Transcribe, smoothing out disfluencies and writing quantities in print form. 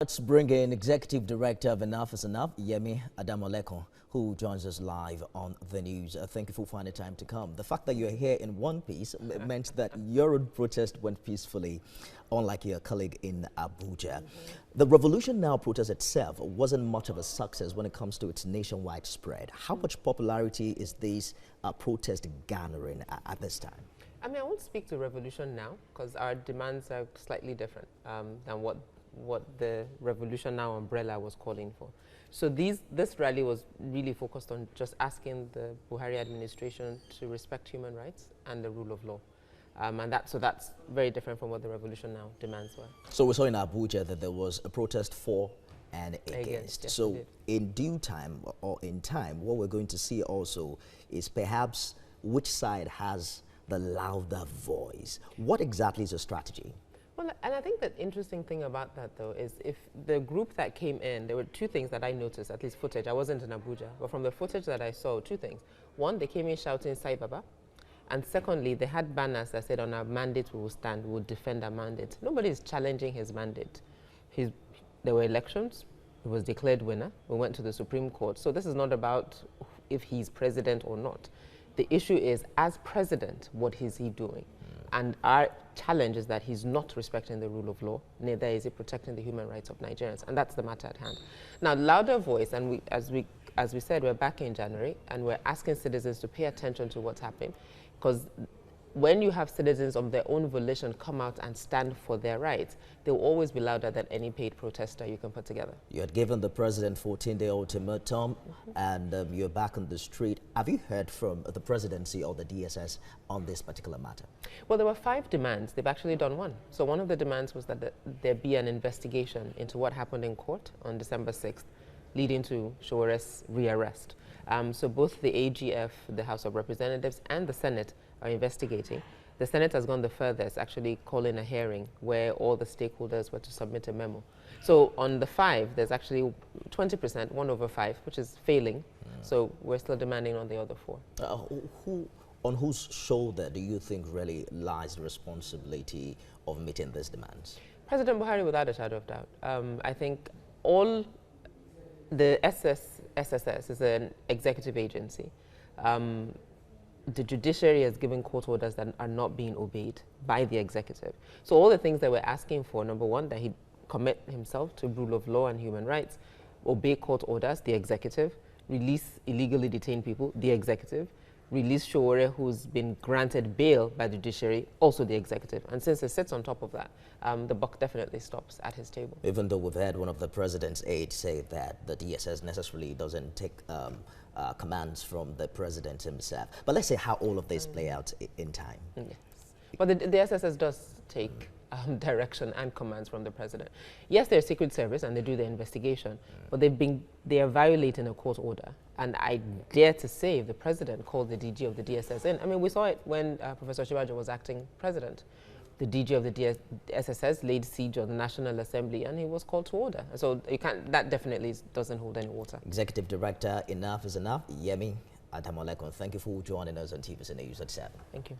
Let's bring in Executive Director of Enough is Enough, Yemi Adamolekun, who joins us live on the news. Thank you for finding time to come. The fact that you're here in one piece meant that your own protest went peacefully, unlike your colleague in Abuja. The Revolution Now protest itself wasn't much of a success when it comes to its nationwide spread. How much popularity is this protest garnering at this time? I mean, I won't speak to Revolution Now because our demands are slightly different than what the Revolution Now umbrella was calling for. So this rally was really focused on just asking the Buhari administration to respect human rights and the rule of law. So that's very different from what the Revolution Now demands were. So we saw in Abuja that there was a protest for and against. Yes, so in due time or in time, what we're going to see also is perhaps which side has the louder voice. What exactly is the strategy? Well, and I think the interesting thing about that, though, is if the group that came in, there were two things that I noticed, at least footage. I wasn't in Abuja, but from the footage that I saw, two things. One, they came in shouting Sai Baba. And secondly, they had banners that said, on our mandate we will stand, we will defend our mandate. Nobody is challenging his mandate. There were elections, he was declared winner, we went to the Supreme Court. So this is not about if he's president or not. The issue is, as president, what is he doing? And our challenge is that he's not respecting the rule of law, neither is he protecting the human rights of Nigerians, and that's the matter at hand. Now, louder voice, and as we said, we're back in January, and we're asking citizens to pay attention to what's happening, because when you have citizens of their own volition come out and stand for their rights, they will always be louder than any paid protester you can put together. You had given the president 14-day ultimatum, and you're back on the street. Have you heard from the presidency or the DSS on this particular matter? Well, there were 5 demands. They've actually done one. So one of the demands was that there be an investigation into what happened in court on December 6th, leading to Sowore's rearrest. So both the AGF, the House of Representatives, and the Senate are investigating. The Senate has gone the furthest, actually calling a hearing where all the stakeholders were to submit a memo. So on the 5, there's actually 20%, 1 over 5, which is failing. So we're still demanding on the other 4. On whose shoulder do you think really lies the responsibility of meeting these demands? President Buhari, without a shadow of doubt. I think all the SSS is an executive agency. The judiciary has given court orders that are not being obeyed by the executive. So all the things that we're asking for, number one, that he commit himself to rule of law and human rights, obey court orders, the executive, release illegally detained people, the executive, release Sowore, who's been granted bail by the judiciary, also the executive. And since he sits on top of that, the buck definitely stops at his table. Even though we've had one of the president's aides say that the DSS necessarily doesn't take commands from the president himself. But let's say how all of this play out in time. Yes. But the SSS does take direction and commands from the president. Yes, they're a secret service and they do the investigation, but they are violating a court order. And I dare to say the president called the DG of the DSS in. I mean, we saw it when Professor Shivaji was acting president. The DG of the SSS laid siege on the National Assembly and he was called to order. So that definitely doesn't hold any water. Executive Director, Enough is Enough, Yemi Adamolekun. Thank you for joining us on TVC News at 7. Thank you.